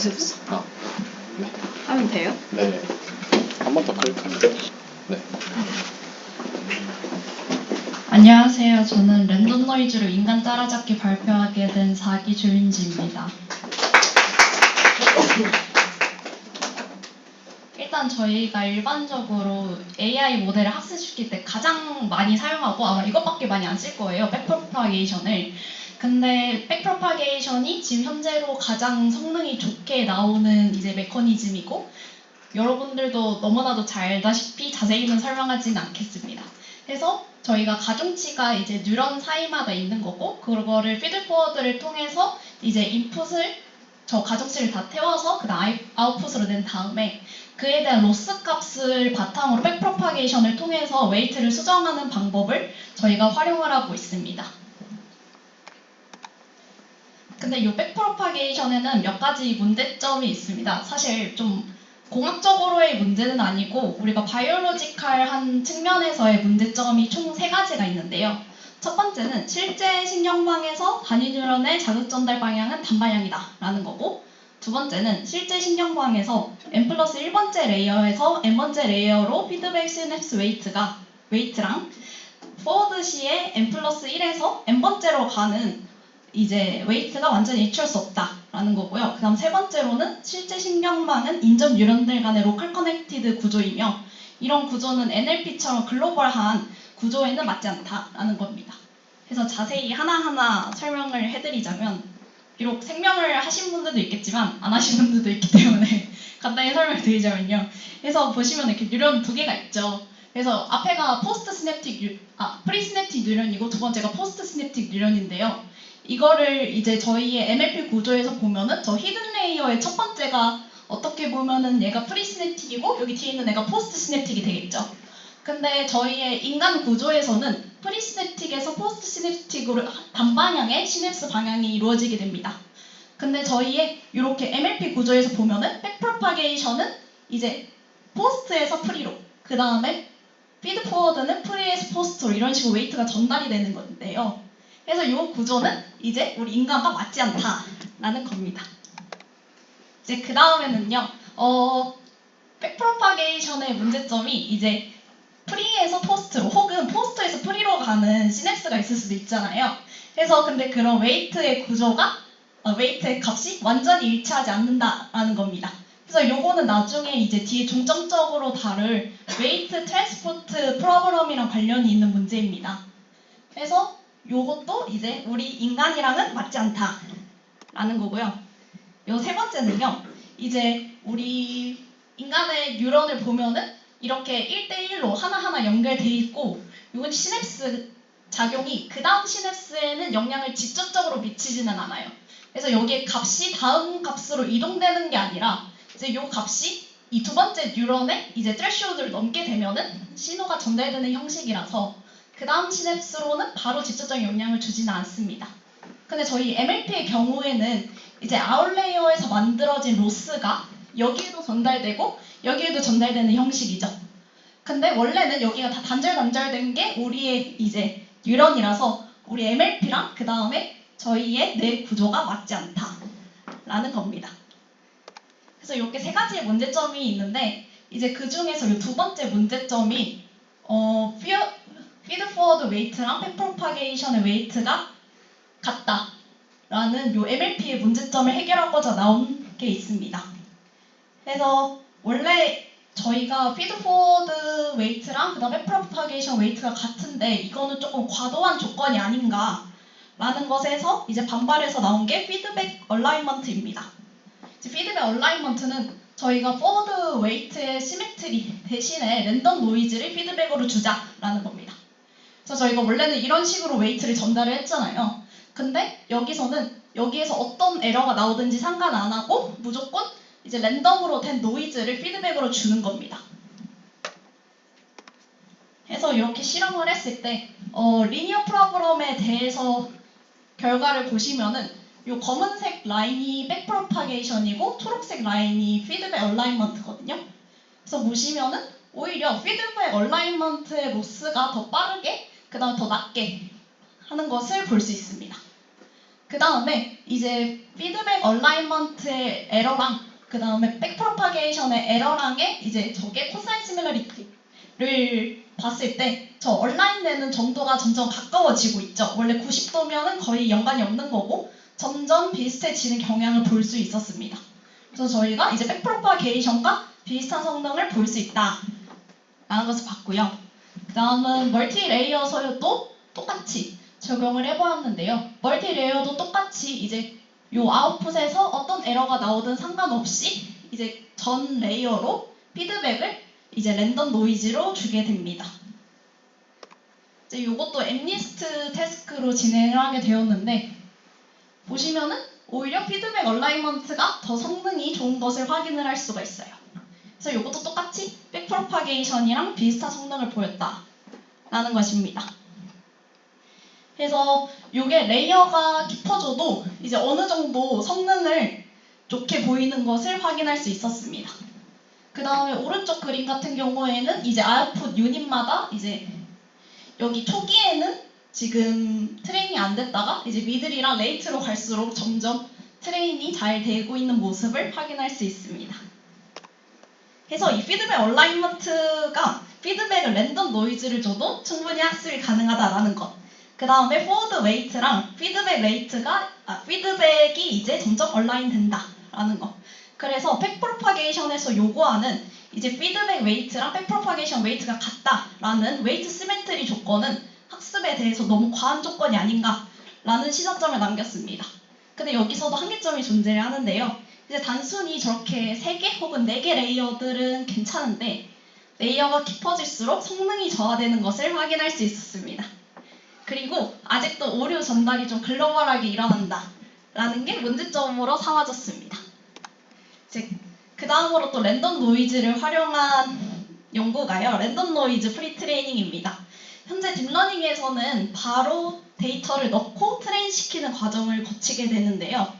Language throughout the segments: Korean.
됐어. 네. 하면 돼요? 네. 한 번 더 클릭하면 네. 안녕하세요. 저는 랜덤 노이즈로 인간 따라잡기 발표하게 된 4기 조윤지입니다. 일단 저희가 일반적으로 AI 모델을 학습시킬 때 가장 많이 사용하고 아마 이것밖에 많이 안 쓸 거예요. 백프로파게이션을. 근데 백프로파게이션이 지금 현재로 가장 성능이 좋게 나오는 이제 메커니즘이고 여러분들도 너무나도 잘 알다시피 자세히는 설명하지는 않겠습니다. 그래서 저희가 가중치가 이제 뉴런 사이마다 있는 거고 그거를 피드포워드를 통해서 이제 인풋을 저 가중치를 다 태워서 그다음 아웃풋으로 낸 다음에 그에 대한 로스 값을 바탕으로 백프로파게이션을 통해서 웨이트를 수정하는 방법을 저희가 활용을 하고 있습니다. 근데 이 백프로파게이션에는 몇 가지 문제점이 있습니다. 사실 좀 공학적으로의 문제는 아니고 우리가 바이올로지컬한 측면에서의 문제점이 총 3가지가 있는데요. 첫 번째는 실제 신경망에서 단위 뉴런의 자극 전달 방향은 단방향이다 라는 거고 두 번째는 실제 신경망에서 n+1번째 레이어에서 n번째 레이어로 피드백 시냅스 웨이트랑 포워드 시에 n+1에서 n번째로 가는 이제 웨이트가 완전히 일치할 수 없다라는 거고요. 그 다음 세 번째로는 실제 신경망은 인접 뉴런들 간의 로컬 커넥티드 구조이며 이런 구조는 NLP처럼 글로벌한 구조에는 맞지 않다라는 겁니다. 그래서 자세히 하나하나 설명을 해드리자면 비록 생명을 하신 분들도 있겠지만 안 하신 분들도 있기 때문에 간단히 설명을 드리자면요. 그래서 보시면 이렇게 뉴런 2개가 있죠. 그래서 앞에가 프리시냅틱 뉴런이고 두 번째가 포스트 시냅틱 뉴런인데요. 이거를 이제 저희의 NLP 구조에서 보면은 저 히든 레이어의 첫 번째가 어떻게 보면은 얘가 프리시냅틱이고 여기 뒤에 있는 애가 포스트 시냅틱이 되겠죠. 근데 저희의 인간 구조에서는 프리시냅틱에서 포스트 시냅틱으로 단방향의 시냅스 방향이 이루어지게 됩니다. 근데 저희의 이렇게 MLP 구조에서 보면은 백프로파게이션은 이제 포스트에서 프리로 그 다음에 피드포워드는 프리에서 포스트로 이런 식으로 웨이트가 전달이 되는 건데요. 그래서 이 구조는 이제 우리 인간과 맞지 않다라는 겁니다. 이제 그 다음에는요, 백프로파게이션의 문제점이 이제 프리에서 포스트로 혹은 포스트에서 프리로 가는 시냅스가 있을 수도 있잖아요. 그래서 근데 그런 웨이트의 값이 완전히 일치하지 않는다라는 겁니다. 그래서 요거는 나중에 이제 뒤에 중점적으로 다룰 웨이트 트랜스포트 프로블럼이랑 관련이 있는 문제입니다. 그래서 요것도 이제 우리 인간이랑은 맞지 않다라는 거고요. 요 세 번째는요. 이제 우리 인간의 뉴런을 보면은 이렇게 1대1로 하나하나 연결돼 있고 요건 시냅스 작용이 그 다음 시냅스에는 영향을 직접적으로 미치지는 않아요. 그래서 여기에 값이 다음 값으로 이동되는 게 아니라 이제 요 값이 이 두 번째 뉴런의 이제 트레시홀드를 넘게 되면은 신호가 전달되는 형식이라서 그 다음 시냅스로는 바로 직접적인 영향을 주지는 않습니다. 근데 저희 MLP의 경우에는 이제 아웃레이어에서 만들어진 로스가 여기에도 전달되고 여기에도 전달되는 형식이죠. 근데 원래는 여기가 다 단절된 게 우리의 이제 뉴런이라서 우리 MLP랑 그 다음에 저희의 뇌 구조가 맞지 않다라는 겁니다. 그래서 이렇게 3가지의 문제점이 있는데 이제 그 중에서 이 두 번째 문제점이 피드포워드 웨이트랑 백프로파게이션의 웨이트가 같다라는 요 MLP의 문제점을 해결하고자 나온 게 있습니다. 그래서 원래 저희가 피드포워드 웨이트랑 그 다음에 백프로파게이션 웨이트가 같은데 이거는 조금 과도한 조건이 아닌가라는 것에서 이제 반발해서 나온 게 피드백 얼라이먼트입니다. 피드백 얼라이먼트는 저희가 포워드 웨이트의 시메트리 대신에 랜덤 노이즈를 피드백으로 주자라는 겁니다. 그래서 저희가 원래는 이런 식으로 웨이트를 전달을 했잖아요. 근데 여기에서 어떤 에러가 나오든지 상관 안 하고 무조건 이제 랜덤으로 된 노이즈를 피드백으로 주는 겁니다. 그래서 이렇게 실험을 했을 때 리니어 프로그램에 대해서 결과를 보시면은 이 검은색 라인이 백프로파게이션이고 초록색 라인이 피드백 얼라이먼트거든요. 그래서 보시면은 오히려 피드백 얼라이먼트의 로스가 더 빠르게 그 다음에 더 낮게 하는 것을 볼 수 있습니다. 그 다음에 이제 피드백 얼라인먼트의 에러랑 그 다음에 백 프로파게이션의 에러랑의 이제 저게 코사인 시뮬러리티를 봤을 때 저 얼라인되는 정도가 점점 가까워지고 있죠. 원래 90도면은 거의 연관이 없는 거고 점점 비슷해지는 경향을 볼 수 있었습니다. 그래서 저희가 이제 백 프로파게이션과 비슷한 성능을 볼 수 있다 라는 것을 봤고요. 그 다음은 멀티 레이어 서유도 똑같이 적용을 해보았는데요. 멀티 레이어도 똑같이 이제 요 아웃풋에서 어떤 에러가 나오든 상관없이 이제 전 레이어로 피드백을 이제 랜덤 노이즈로 주게 됩니다. 이제 요것도 엠리스트 태스크로 진행을 하게 되었는데 보시면은 오히려 피드백 얼라이먼트가 더 성능이 좋은 것을 확인을 할 수가 있어요. 그래서 이것도 똑같이 백프로파게이션이랑 비슷한 성능을 보였다라는 것입니다. 그래서 이게 레이어가 깊어져도 이제 어느 정도 성능을 좋게 보이는 것을 확인할 수 있었습니다. 그 다음에 오른쪽 그림 같은 경우에는 이제 아웃풋 유닛마다 이제 여기 초기에는 지금 트레인이 안 됐다가 이제 미들이랑 레이트로 갈수록 점점 트레인이 잘 되고 있는 모습을 확인할 수 있습니다. 그래서 이 피드백 얼라인먼트가 피드백을 랜덤 노이즈를 줘도 충분히 학습이 가능하다라는 것. 그 다음에 포워드 웨이트랑 피드백 레이트가 피드백이 이제 점점 얼라인 된다라는 것. 그래서 백 프로파게이션에서 요구하는 이제 피드백 웨이트랑 백 프로파게이션 웨이트가 같다라는 웨이트 시메트리 조건은 학습에 대해서 너무 과한 조건이 아닌가라는 시사점을 남겼습니다. 근데 여기서도 한계점이 존재를 하는데요. 이제 단순히 저렇게 3개 혹은 4개 레이어들은 괜찮은데 레이어가 깊어질수록 성능이 저하되는 것을 확인할 수 있었습니다. 그리고 아직도 오류 전달이 좀 글로벌하게 일어난다라는 게 문제점으로 삼아졌습니다. 이제 그 다음으로 또 랜덤 노이즈를 활용한 연구가요. 랜덤 노이즈 프리 트레이닝입니다. 현재 딥러닝에서는 바로 데이터를 넣고 트레인 시키는 과정을 거치게 되는데요.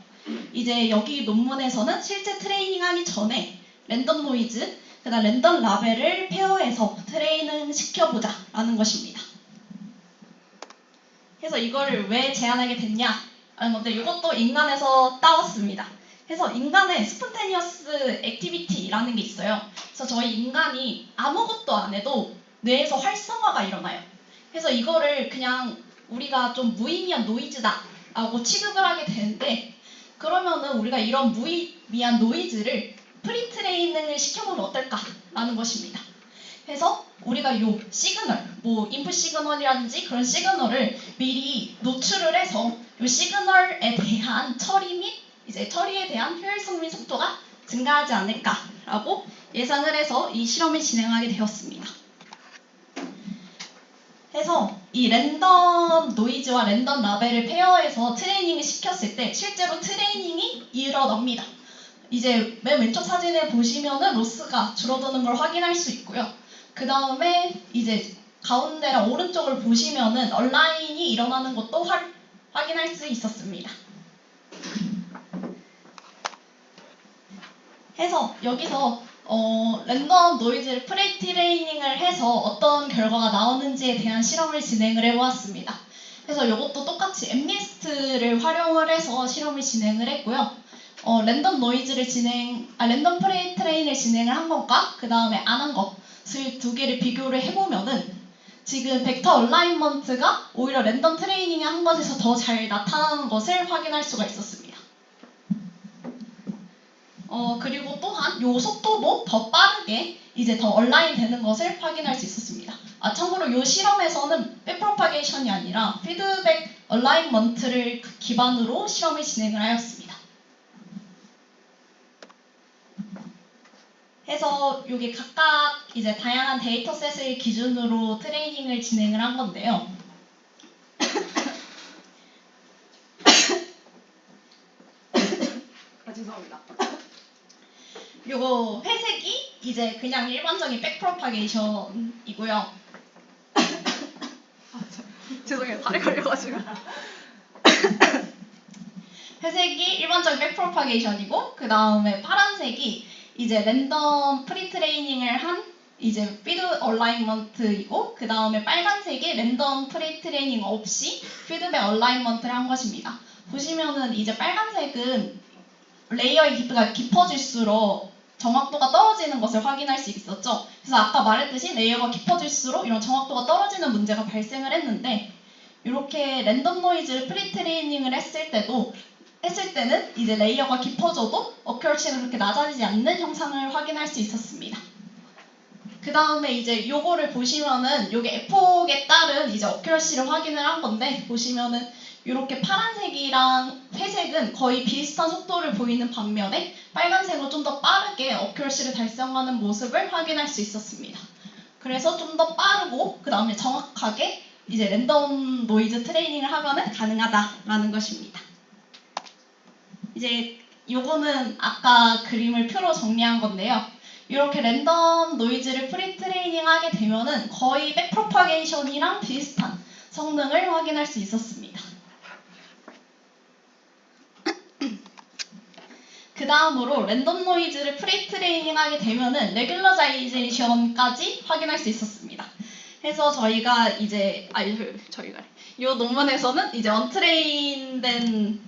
이제 여기 논문에서는 실제 트레이닝 하기 전에 랜덤 노이즈, 그다음 랜덤 라벨을 페어해서 트레이닝 시켜보자 라는 것입니다. 그래서 이거를 왜 제안하게 됐냐 라는 건데 이것도 인간에서 따왔습니다. 그래서 인간의 스폰테니어스 액티비티라는 게 있어요. 그래서 저희 인간이 아무것도 안 해도 뇌에서 활성화가 일어나요. 그래서 이거를 그냥 우리가 좀 무의미한 노이즈다 라고 취급을 하게 되는데 그러면은 우리가 이런 무의미한 노이즈를 프리트레이닝을 시켜보면 어떨까라는 것입니다. 그래서 우리가 요 시그널, 뭐 인풋 시그널이라든지 그런 시그널을 미리 노출을 해서 요 시그널에 대한 처리 및 이제 처리에 대한 효율성 및 속도가 증가하지 않을까라고 예상을 해서 이 실험을 진행하게 되었습니다. 그래서 이 랜덤 노이즈와 랜덤 라벨을 페어해서 트레이닝을 시켰을 때 실제로 트레이닝이 일어납니다. 이제 맨 왼쪽 사진에 보시면은 로스가 줄어드는 걸 확인할 수 있고요. 그 다음에 이제 가운데랑 오른쪽을 보시면은 얼라인이 일어나는 것도 확인할 수 있었습니다. 해서 여기서 랜덤 노이즈를 프리트레이닝을 해서 어떤 결과가 나오는지에 대한 실험을 진행을 해보았습니다. 그래서 이것도 똑같이 엠리스트를 활용을 해서 실험을 진행을 했고요. 랜덤 노이즈를 랜덤 프리트레인을 진행을 한 것과 그 다음에 안 한 것을 두 개를 비교를 해보면은 지금 벡터 얼라인먼트가 오히려 랜덤 트레이닝을 한 것에서 더 잘 나타나는 것을 확인할 수가 있었습니다. 그리고 또한 요 속도도 더 빠르게 이제 더 얼라인 되는 것을 확인할 수 있었습니다. 참고로 요 실험에서는 백프로파게이션이 아니라 피드백 얼라인먼트를 기반으로 실험을 진행을 하였습니다. 해서 요게 각각 이제 다양한 데이터셋을 기준으로 트레이닝을 진행을 한 건데요. 죄송합니다. 요거 회색이 이제 그냥 일반적인 백프로파게이션이고요. 죄송해요. 살이 걸려가지고. 회색이 일반적인 백프로파게이션이고 그 다음에 파란색이 이제 랜덤 프리트레이닝을 한 이제 피드 얼라인먼트이고 그 다음에 빨간색이 랜덤 프리트레이닝 없이 피드백 얼라인먼트를 한 것입니다. 보시면은 이제 빨간색은 레이어의 깊이가 깊어질수록 정확도가 떨어지는 것을 확인할 수 있었죠. 그래서 아까 말했듯이 레이어가 깊어질수록 이런 정확도가 떨어지는 문제가 발생을 했는데, 이렇게 랜덤 노이즈를 프리트레이닝을 했을 때는 이제 레이어가 깊어져도 어큐러시가 그렇게 낮아지지 않는 형상을 확인할 수 있었습니다. 그 다음에 이제 요거를 보시면은 요게 F폭에 따른 이제 어큐러시를 확인을 한 건데, 보시면은 이렇게 파란색이랑 회색은 거의 비슷한 속도를 보이는 반면에 빨간색은 좀 더 빠르게 어큐러시를 달성하는 모습을 확인할 수 있었습니다. 그래서 좀 더 빠르고 그 다음에 정확하게 이제 랜덤 노이즈 트레이닝을 하면은 가능하다라는 것입니다. 이제 요거는 아까 그림을 표로 정리한 건데요. 이렇게 랜덤 노이즈를 프리트레이닝 하게 되면은 거의 백프로파게이션이랑 비슷한 성능을 확인할 수 있었습니다. 그 다음으로 랜덤 노이즈를 프리트레이닝 하게 되면은 레귤러자이제이션까지 확인할 수 있었습니다. 그래서 저희가 이제 이 논문에서는 이제 언트레인된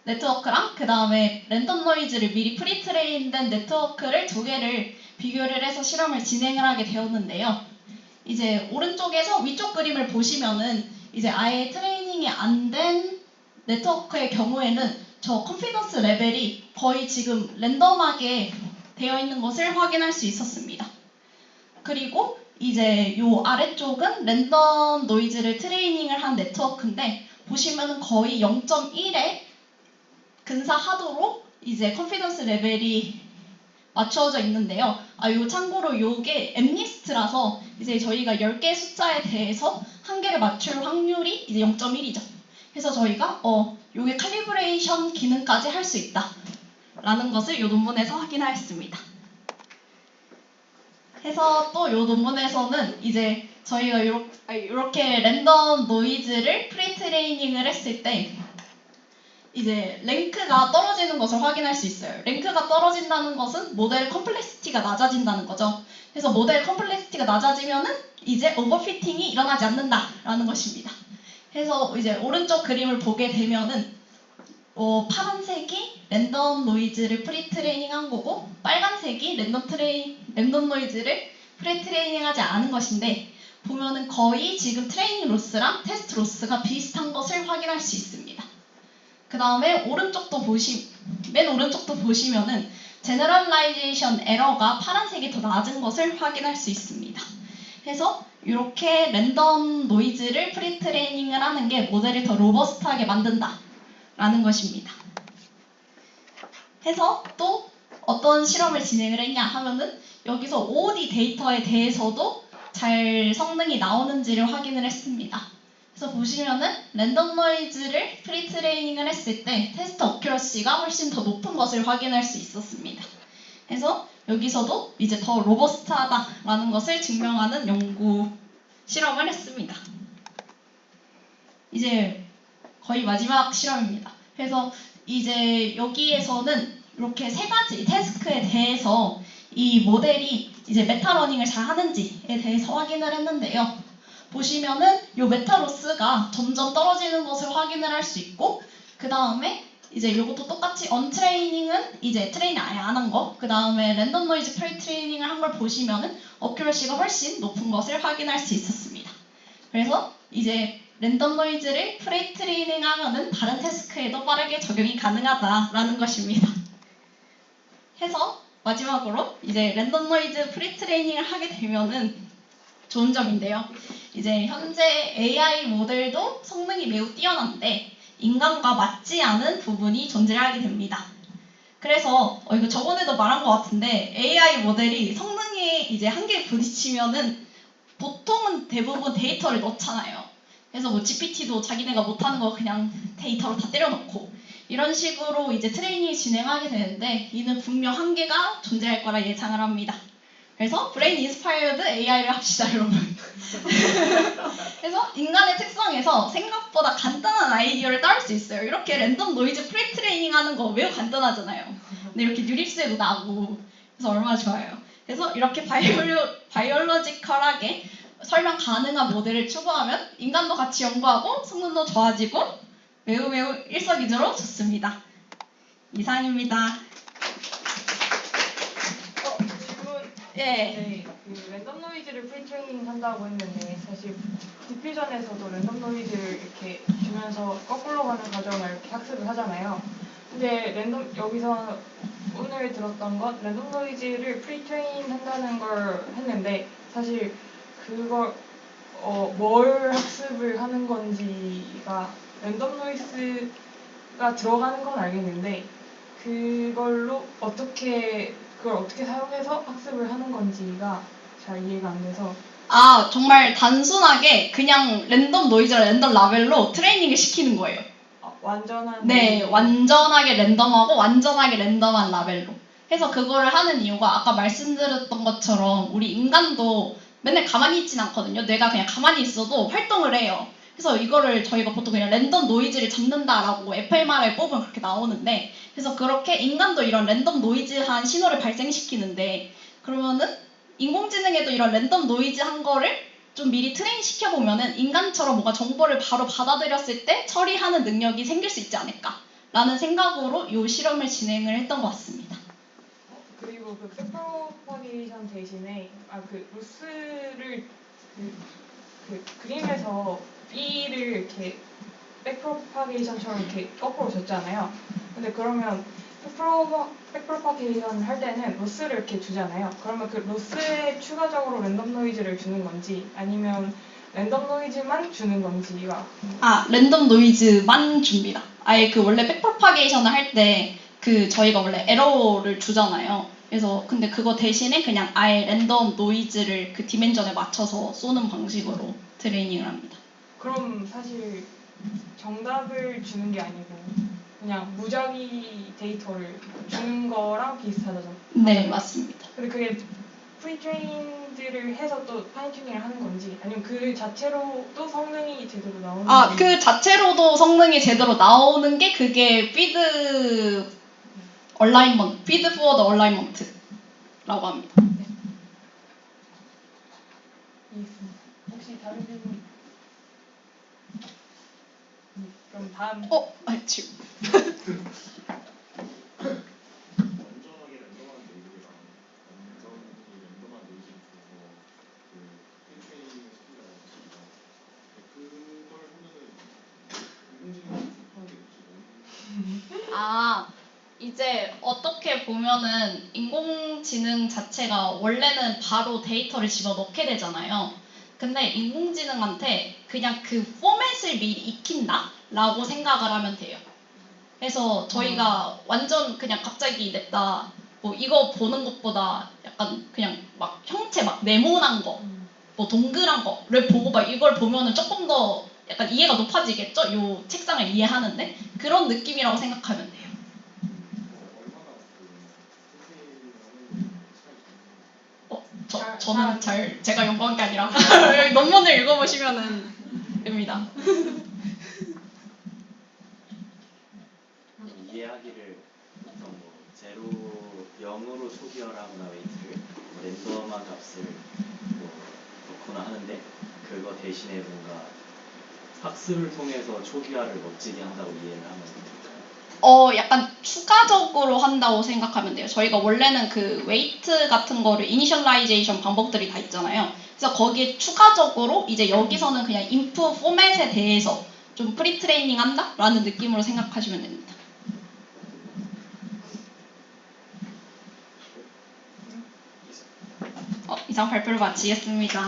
네트워크랑 그 다음에 랜덤 노이즈를 미리 프리트레인된 네트워크를 두 개를 비교를 해서 실험을 진행을 하게 되었는데요. 이제 오른쪽에서 위쪽 그림을 보시면은 이제 아예 트레이닝이 안 된 네트워크의 경우에는 저 컨피던스 레벨이 거의 지금 랜덤하게 되어 있는 것을 확인할 수 있었습니다. 그리고 이제 요 아래쪽은 랜덤 노이즈를 트레이닝을 한 네트워크인데, 보시면은 거의 0.1에 근사하도록 이제 컨피던스 레벨이 맞춰져 있는데요. 요 참고로 요게 엠리스트라서 이제 저희가 10개 숫자에 대해서 한 개를 맞출 확률이 이제 0.1이죠. 그래서 저희가 요게 칼리브레이션 기능까지 할 수 있다 라는 것을 요 논문에서 확인하였습니다. 해서 또 요 논문에서는 이제 저희가 이렇게 랜덤 노이즈를 프리트레이닝을 했을 때 이제 랭크가 떨어지는 것을 확인할 수 있어요. 랭크가 떨어진다는 것은 모델 컴플렉시티가 낮아진다는 거죠. 그래서 모델 컴플렉시티가 낮아지면은 이제 오버피팅이 일어나지 않는다라는 것입니다. 그래서 이제 오른쪽 그림을 보게 되면은 파란색이 랜덤 노이즈를 프리트레이닝 한 거고, 빨간색이 랜덤 노이즈를 프리트레이닝 하지 않은 것인데, 보면은 거의 지금 트레이닝 로스랑 테스트 로스가 비슷한 것을 확인할 수 있습니다. 그 다음에 맨 오른쪽도 보시면은 제너럴라이제이션 에러가 파란색이 더 낮은 것을 확인할 수 있습니다. 그래서 이렇게 랜덤 노이즈를 프리트레이닝을 하는 게 모델을 더 로버스트하게 만든다라는 것입니다. 해서 또 어떤 실험을 진행을 했냐 하면은 여기서 OOD 데이터에 대해서도 잘 성능이 나오는지를 확인을 했습니다. 그래서 보시면은 랜덤 노이즈를 프리트레이닝을 했을 때 테스트 어큐러시가 훨씬 더 높은 것을 확인할 수 있었습니다. 그래서 여기서도 이제 더 로버스트하다라는 것을 증명하는 연구 실험을 했습니다. 이제 거의 마지막 실험입니다. 그래서 이제 여기에서는 이렇게 세 가지 태스크에 대해서 이 모델이 이제 메타러닝을 잘 하는지에 대해서 확인을 했는데요. 보시면은 요 메타로스가 점점 떨어지는 것을 확인을 할 수 있고, 그 다음에 이제 이것도 똑같이 언트레이닝은 이제 트레이닝 아예 안 한 거, 그 다음에 랜덤 노이즈 프리트레이닝을 한 걸 보시면은 어큐러시가 훨씬 높은 것을 확인할 수 있었습니다. 그래서 이제 랜덤 노이즈를 프리트레이닝 하면은 다른 태스크에도 빠르게 적용이 가능하다라는 것입니다. 해서 마지막으로 이제 랜덤 노이즈 프리트레이닝을 하게 되면은 좋은 점인데요. 이제 현재 AI 모델도 성능이 매우 뛰어난데 인간과 맞지 않은 부분이 존재하게 됩니다. 그래서 이거 저번에도 말한 것 같은데 AI 모델이 성능에 이제 한계에 부딪히면은 보통은 대부분 데이터를 넣잖아요. 그래서 뭐 GPT도 자기네가 못하는 거 그냥 데이터로 다 때려넣고 이런 식으로 이제 트레이닝을 진행하게 되는데, 이는 분명 한계가 존재할 거라 예상을 합니다. 그래서 브레인 인스파이어드 AI를 합시다, 여러분. 그래서 인간의 특성에서 생각보다 간단한 아이디어를 따올 수 있어요. 이렇게 랜덤 노이즈 프리트레이닝 하는 거 매우 간단하잖아요. 근데 이렇게 뉴립스에도 나오고, 그래서 얼마나 좋아요. 그래서 이렇게 바이올로지컬하게 설명 가능한 모델을 추구하면 인간도 같이 연구하고 성능도 좋아지고 매우 일석이조로 좋습니다. 이상입니다. 질문. 예. 네, 그 랜덤 노이즈를 프리트레이닝 한다고 했는데 사실 디퓨전에서도 랜덤 노이즈를 이렇게 주면서 거꾸로 가는 과정을 이렇게 학습을 하잖아요. 근데 여기서 오늘 들었던 건 랜덤 노이즈를 프리트레인 한다는 걸 했는데 사실 그걸 뭘 학습을 하는 건지가 랜덤 노이즈가 들어가는 건 알겠는데 그걸 어떻게 사용해서 학습을 하는 건지가 잘 이해가 안 돼서. 정말 단순하게 그냥 랜덤 노이즈랑 랜덤 라벨로 트레이닝을 시키는 거예요. 완전한. 네, 완전하게 랜덤하고 완전하게 랜덤한 라벨로 해서 그거를 하는 이유가 아까 말씀드렸던 것처럼 우리 인간도 맨날 가만히 있진 않거든요. 뇌가 그냥 가만히 있어도 활동을 해요. 그래서 이거를 저희가 보통 그냥 랜덤 노이즈를 잡는다라고 fMRI 뽑으면 그렇게 나오는데, 그래서 그렇게 인간도 이런 랜덤 노이즈한 신호를 발생시키는데, 그러면은 인공지능에도 이런 랜덤 노이즈한 거를 좀 미리 트레인 시켜보면은 인간처럼 뭔가 정보를 바로 받아들였을 때 처리하는 능력이 생길 수 있지 않을까라는 생각으로 이 실험을 진행을 했던 것 같습니다. 그리고 그 백프로파게이션 대신에 그 루스를 그 그림에서 B를 이렇게 백프로파게이션처럼 이렇게 거꾸로 줬잖아요. 근데 그러면 백프로파게이션 할 때는 로스를 이렇게 주잖아요. 그러면 그 로스에 추가적으로 랜덤 노이즈를 주는 건지 아니면 랜덤 노이즈만 주는 건지가. 랜덤 노이즈만 줍니다. 아예 그 원래 백프로파게이션을 할 때 그 저희가 원래 에러를 주잖아요. 그래서 근데 그거 대신에 그냥 아예 랜덤 노이즈를 그 디멘전에 맞춰서 쏘는 방식으로 트레이닝을 합니다. 그럼 사실 정답을 주는 게 아니고 그냥 무작위 데이터를 주는 거랑 비슷하다죠? 네, 맞습니다. 근데 그게 프리트레인드를 해서 또 파인튜닝을 하는 건지 아니면 그 자체로 또 성능이 제대로 나오는 건지. 그 자체로도 성능이 제대로 나오는 게 그게 피드 포워드 얼라이먼트라고 합니다. 네. 이해했습니다. 혹시 다른 질문? 그럼 다음. 완전하게 지금. 랜덤한 노이즈랑 완전히 랜덤한 노이즈를 줘서 그 프리트레이닝을 시킨다고 했습니다. 그걸 하면은 인공지능이 속도하게 되지. 이제 어떻게 보면은 인공지능 자체가 원래는 바로 데이터를 집어넣게 되잖아요. 근데 인공지능한테 그냥 그 포맷을 미리 익힌다? 라고 생각을 하면 돼요. 그래서 저희가 완전 그냥 갑자기 냈다, 뭐 이거 보는 것보다 약간 그냥 막 형체 막 네모난 거, 뭐 동그란 거를 보고 막 이걸 보면은 조금 더 약간 이해가 높아지겠죠? 요 책상을 이해하는데 그런 느낌이라고 생각하면 돼요. 얼마나 그 프리트레이닝을 하는 시간이 저는 제가 연구한 게 아니라 논문을 읽어보시면은 됩니다. 이해하기를 어떤 뭐 0으로 초기화하거나 웨이트를 랜덤한 값을 뭐 넣거나 하는데 그거 대신에 뭔가 학습을 통해서 초기화를 멋지게 한다고 이해를 하면 될까요? 약간 추가적으로 한다고 생각하면 돼요. 저희가 원래는 그 웨이트 같은 거를 이니셜라이제이션 방법들이 다 있잖아요. 그래서 거기에 추가적으로 이제 여기서는 그냥 인풋 포맷에 대해서 좀 프리트레이닝 한다? 라는 느낌으로 생각하시면 됩니다. 이상 발표를 마치겠습니다.